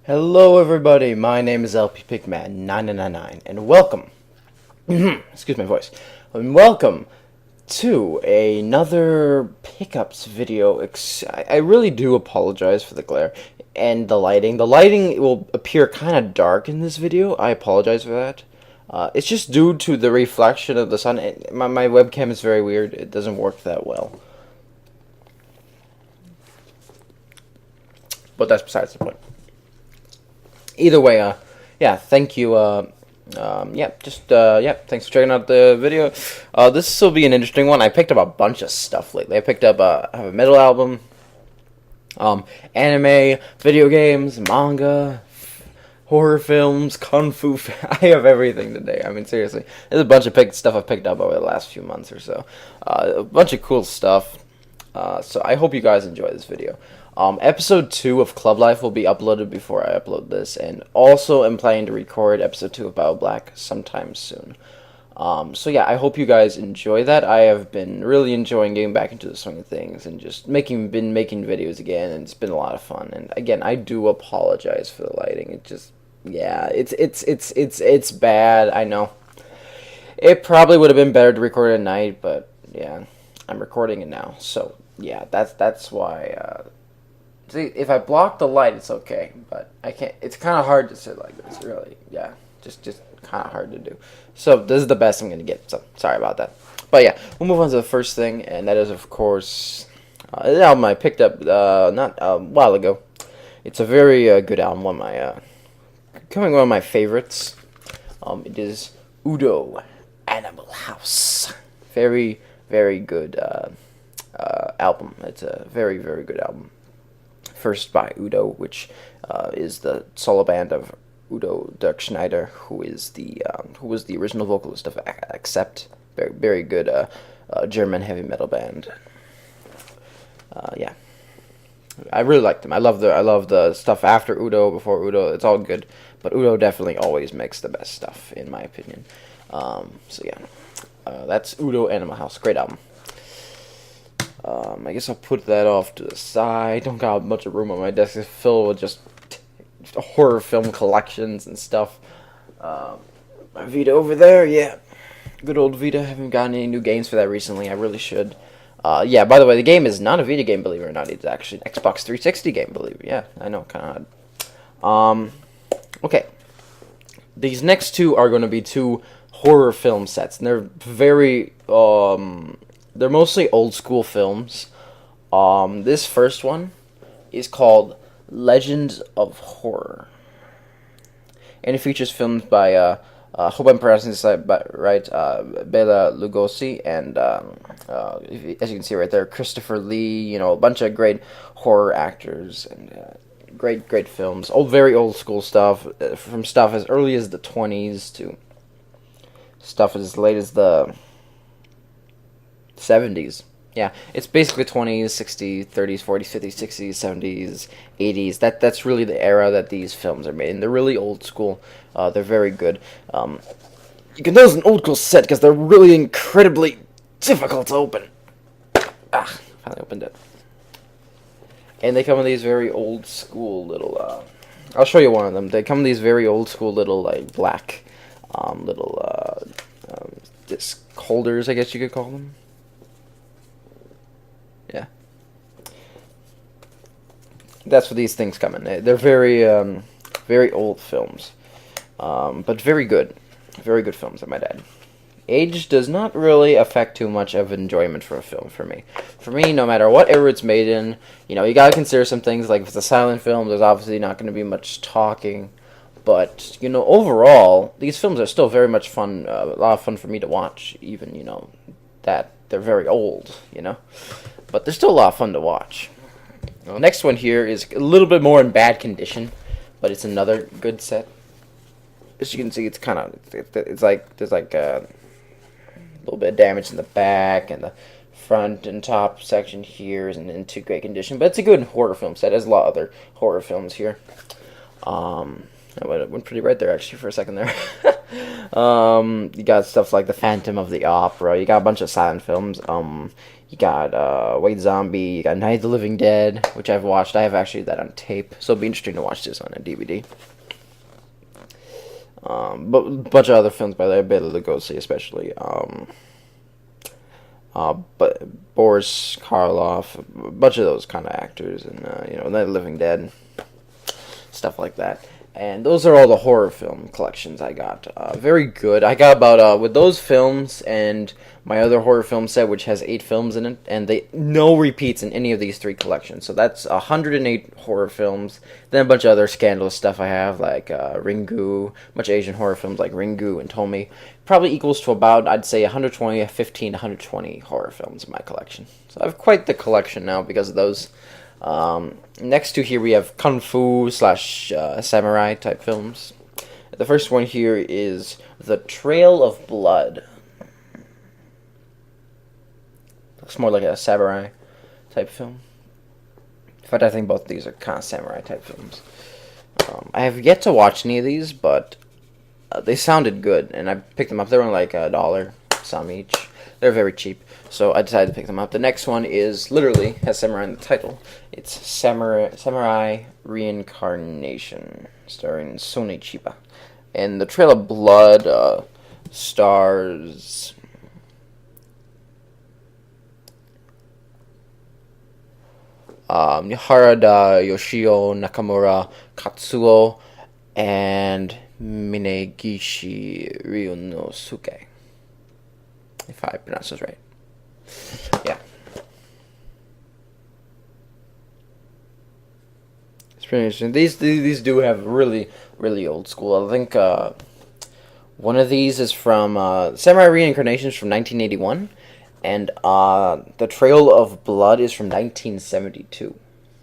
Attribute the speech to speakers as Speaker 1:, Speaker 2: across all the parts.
Speaker 1: Hello everybody, my name is LP Pigman9999 and welcome, excuse my voice, and welcome to another pickups video. I really do apologize for the glare and the lighting. The lighting will appear kind of dark in this video. I apologize for that. It's just due to the reflection of the sun. My webcam is very weird. It doesn't work that well. But that's besides the point. Either way, yeah, thank you, yeah, thanks for checking out the video. This will be an interesting one. I picked up a bunch of stuff lately. I picked up a heavy metal album, anime, video games, manga, horror films, kung fu. I have everything today. I mean, seriously, there's a bunch of stuff I've picked up over the last few months or so. A bunch of cool stuff. So I hope you guys enjoy this video. Episode 2 of Club Life will be uploaded before I upload this, and also I'm planning to record episode 2 of Battle Black sometime soon. So yeah, I hope you guys enjoy that. I have been really enjoying getting back into the swing of things and just been making videos again, and it's been a lot of fun. And again, I do apologize for the lighting. It just, yeah, it's bad. I know. It probably would have been better to record at night, but yeah, I'm recording it now. So yeah, that's why. See, if I block the light, it's okay, but I can't. It's kind of hard to sit like this, really. Yeah, just kind of hard to do. So this is the best I'm gonna get. So sorry about that. But yeah, we'll move on to the first thing, and that is, of course, an album I picked up not a while ago. It's a very good album. One of my favorites. It is Udo Animal House. Very good album. It's a very good album. First by Udo, which is the solo band of Udo Dirkschneider, who was the original vocalist of Accept. Very good German heavy metal band. Yeah, I really like them. I love the stuff after Udo, before Udo. It's all good, but Udo definitely always makes the best stuff, in my opinion. So yeah, that's Udo Animal House. Great album. I guess I'll put that off to the side. Don't got much of room on my desk. It's filled with just horror film collections and stuff. My Vita over there, yeah. Good old Vita. I haven't gotten any new games for that recently. I really should. Yeah, by the way, the game is not a Vita game, believe it or not. It's actually an Xbox 360 game, believe it. Yeah, I know, kind of odd. Okay. These next two are going to be two horror film sets, and they're very, they're mostly old school films. This first one is called Legends of Horror, and it features films by hope I'm pronouncing this right, Bela Lugosi, and as you can see right there, Christopher Lee. You know, a bunch of great horror actors and great films. Very old school stuff, from stuff as early as the 20s to stuff as late as the 70s. Yeah, it's basically 20s, 60s, 30s, 40s, 50s, 60s, 70s, 80s. That's really the era that these films are made, and they're really old school. They're very good. You can know it's an old school set because they're really incredibly difficult to open. Finally opened it. And they come in these very old school little. I'll show you one of them. They come in these very old school little like black, little disc holders, I guess you could call them. Yeah, that's what these things come in. They're very old films, but very good films, I might add. Age does not really affect too much of enjoyment for a film for me. For me, no matter what era it's made in, you know, you gotta consider some things. Like if it's a silent film, there's obviously not going to be much talking. But, you know, overall, these films are still very much fun, a lot of fun for me to watch, even, you know, that they're very old, you know. But they're still a lot of fun to watch. The next one here is a little bit more in bad condition, but it's another good set. As you can see, it's kind of, it's like, there's like a little bit of damage in the back, and the front and top section here isn't in too great condition. But it's a good horror film set. There's a lot of other horror films here. I went pretty right there, actually, for a second there. You got stuff like The Phantom of the Opera. You got a bunch of silent films. You got White Zombie. You got Night of the Living Dead, which I've watched. I have actually that on tape, so it'll be interesting to watch this on a DVD. But a bunch of other films by there, Bela Lugosi especially. But Boris Karloff, a bunch of those kind of actors, and Night of the Living Dead, stuff like that. And those are all the horror film collections I got. Very good. I got about with those films and my other horror film set, which has 8 films in it, and no repeats in any of these 3 collections. So that's 108 horror films. Then a bunch of other scandalous stuff I have, like Ringu, a bunch of Asian horror films like Ringu and Tomi. Probably equals to about, I'd say, 15 to 120 horror films in my collection. So I have quite the collection now because of those. Next to here we have Kung Fu / Samurai type films. The first one here is The Trail of Blood. Looks more like a samurai type film. In fact, I think both of these are kind of samurai type films. I have yet to watch any of these, but they sounded good, and I picked them up. They were like $1 some each. They're very cheap, so I decided to pick them up. The next one is literally has samurai in the title. It's Samurai Reincarnation, starring Sony Chiba. And The Trail of Blood stars Harada Yoshio, Nakamura Katsuo, and Minegishi Ryunosuke, if I pronounce those right. Yeah. It's pretty interesting. These do have really, really old school. I think one of these is from Samurai Reincarnations from 1981, and The Trail of Blood is from 1972.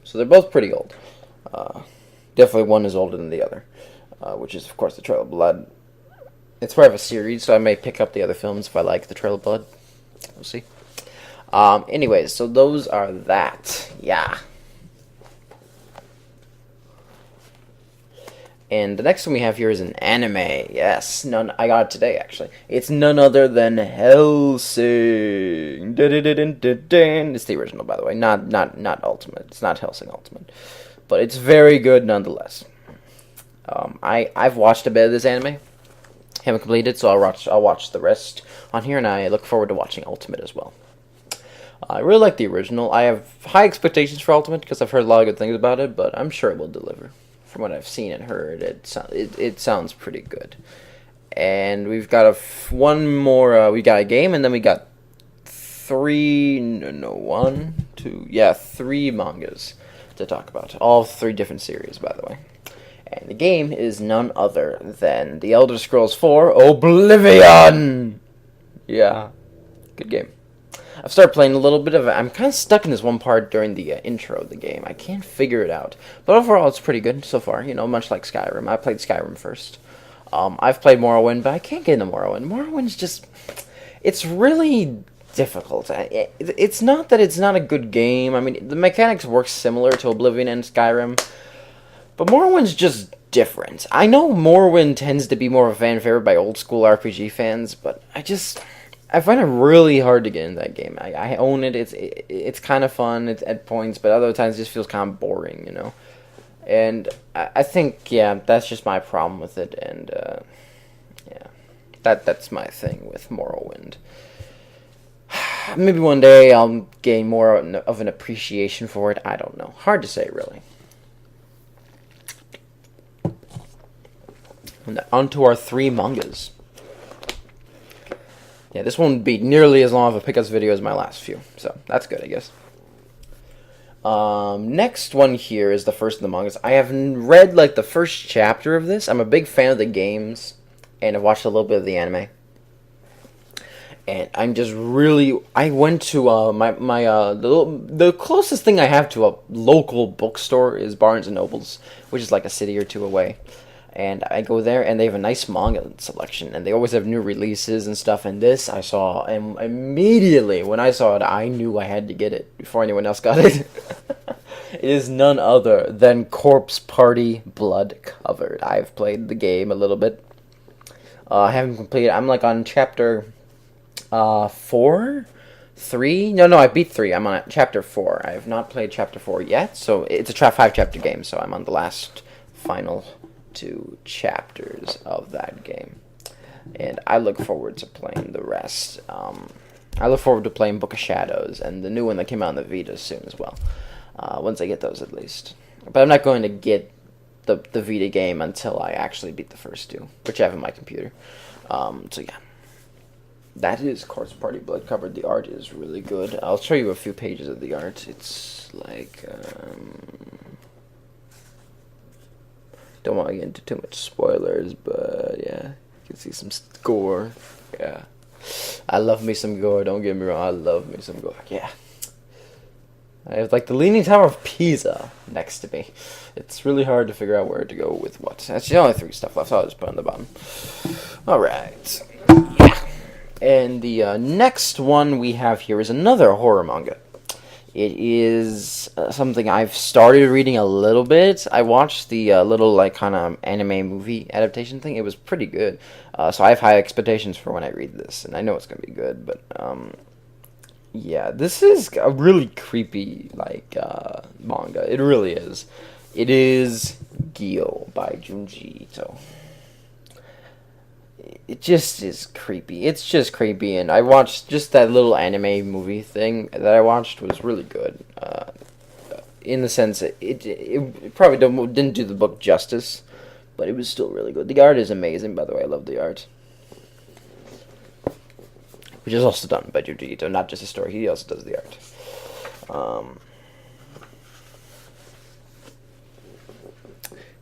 Speaker 1: So they're both pretty old. Definitely one is older than the other, which is, of course, The Trail of Blood. It's part of a series, so I may pick up the other films if I like The Trail of Blood. We'll see. Anyways, so those are that. Yeah. And the next one we have here is an anime. Yes, I got it today, actually. It's none other than Hellsing. It's the original, by the way, not Ultimate. It's not Hellsing Ultimate, but it's very good nonetheless. I've watched a bit of this anime. Haven't completed, so I'll watch the rest on here, and I look forward to watching Ultimate as well. I really like the original. I have high expectations for Ultimate because I've heard a lot of good things about it, but I'm sure it will deliver. From what I've seen and heard, it sounds pretty good. And we've got one more. We got a game, and then we got three mangas to talk about. All 3 different series, by the way. And the game is none other than The Elder Scrolls 4 Oblivion. Yeah, good game. I've started playing a little bit of it. I'm kind of stuck in this one part during the intro of the game. I can't figure it out. But overall, it's pretty good so far. Much like Skyrim. I played Skyrim first. I've played Morrowind, but I can't get into Morrowind. Morrowind's just... It's really difficult. It's not that it's not a good game. I mean, the mechanics work similar to Oblivion and Skyrim. But Morrowind's just different. I know Morrowind tends to be more of a fan favorite by old school RPG fans, but I find it really hard to get into that game. I own it. It's kind of fun at points, but other times it just feels kind of boring, And I think, that's just my problem with it. And that's my thing with Morrowind. Maybe one day I'll gain more of an appreciation for it. I don't know. Hard to say, really. And on to our 3 mangas. Yeah, this won't be nearly as long of a pickups video as my last few, so that's good, I guess. Next one here is the first of the mangas. I have read, the first chapter of this. I'm a big fan of the games, and I've watched a little bit of the anime. And I'm just really... I went to the closest thing I have to a local bookstore is Barnes & Noble's, which is like a city or 2 away. And I go there, and they have a nice manga selection, and they always have new releases and stuff. And this I saw, and immediately when I saw it, I knew I had to get it before anyone else got it. It is none other than Corpse Party Blood Covered. I've played the game a little bit. I haven't completed. I'm on chapter 4, 3. No, I beat 3. I'm on chapter 4. I have not played chapter 4 yet, so it's a 5-chapter game, so I'm on the last final 2 chapters of that game. And I look forward to playing the rest. I look forward to playing Book of Shadows and the new one that came out on the Vita soon as well. Once I get those, at least. But I'm not going to get the Vita game until I actually beat the first 2, which I have on my computer. So yeah. That is Corpse Party Blood Covered. The art is really good. I'll show you a few pages of the art. It's like... don't want to get into too much spoilers, but yeah. You can see some gore. Yeah. I love me some gore, don't get me wrong. I love me some gore. Yeah. I have like the Leaning Tower of Pisa next to me. It's really hard to figure out where to go with what. That's the only 3 stuff left, so I'll just put on the bottom. Alright. Yeah. And the next one we have here is another horror manga. It is something I've started reading a little bit. I watched the little like kind of anime movie adaptation thing. It was pretty good. So I have high expectations for when I read this, and I know it's gonna be good. But yeah, this is a really creepy like manga. It really is. It is Ghoul by Junji Ito. It just is creepy. It's just creepy, and I watched just that little anime movie thing that I watched was really good. In the sense, it probably didn't do the book justice, but it was still really good. The art is amazing, by the way. I love the art. Which is also done by Junji Ito, not just the story. He also does the art.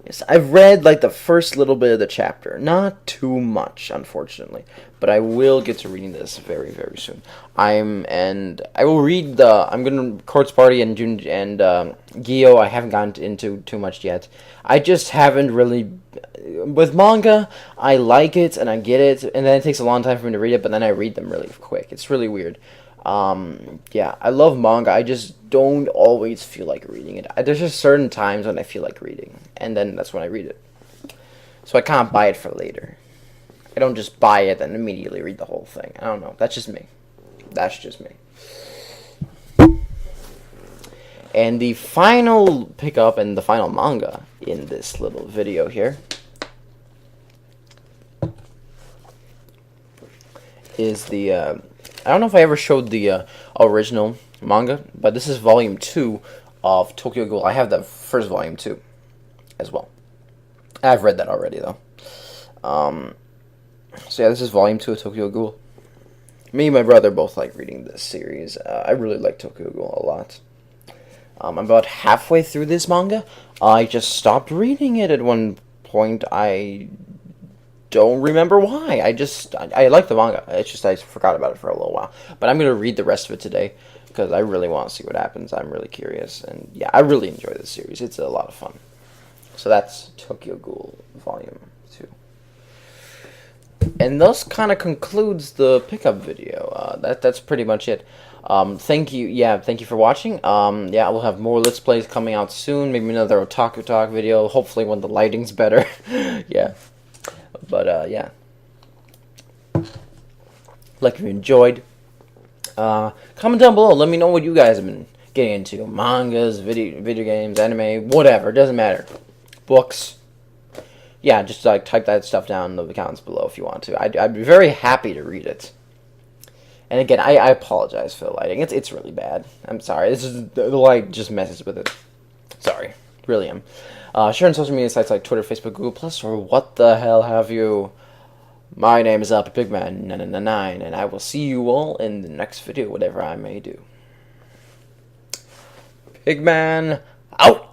Speaker 1: Yes, I've read like the first little bit of the chapter. Not too much, unfortunately, but I will get to reading this very, very soon. I will read I'm gonna Corpse Party and Gyo. I haven't gotten into too much yet. I just haven't really. With manga, I like it and I get it, and then it takes a long time for me to read it, but then I read them really quick. It's really weird. Yeah, I love manga. I just don't always feel like reading it. There's just certain times when I feel like reading, and then that's when I read it. So I can't buy it for later. I don't just buy it and immediately read the whole thing. I don't know. That's just me. That's just me. And the final pickup and the final manga in this little video here is the... I don't know if I ever showed the original manga, but this is volume 2 of Tokyo Ghoul. I have the first volume too, as well. I've read that already, though. So yeah, this is volume 2 of Tokyo Ghoul. Me and my brother both like reading this series. I really like Tokyo Ghoul a lot. I'm about halfway through this manga. I just stopped reading it at one point. I don't remember why. I like the manga. It's just I forgot about it for a little while. But I'm going to read the rest of it today because I really want to see what happens. I'm really curious. And yeah, I really enjoy this series. It's a lot of fun. So that's Tokyo Ghoul Volume 2. And thus kind of concludes the pickup video. That's pretty much it. Thank you for watching. Yeah, we'll have more Let's Plays coming out soon. Maybe another Otaku Talk video. Hopefully when the lighting's better. Yeah. But, yeah. Like if you enjoyed. Comment down below. Let me know what you guys have been getting into. Mangas, video games, anime, whatever. It doesn't matter. Books. Yeah, just like type that stuff down in the comments below if you want to. I'd be very happy to read it. And again, I apologize for the lighting. It's really bad. I'm sorry. The light just messes with it. Sorry. Really am. Share on social media sites like Twitter, Facebook, Google+, or what the hell have you. My name is Pigman999, and I will see you all in the next video, whatever I may do. Pigman out!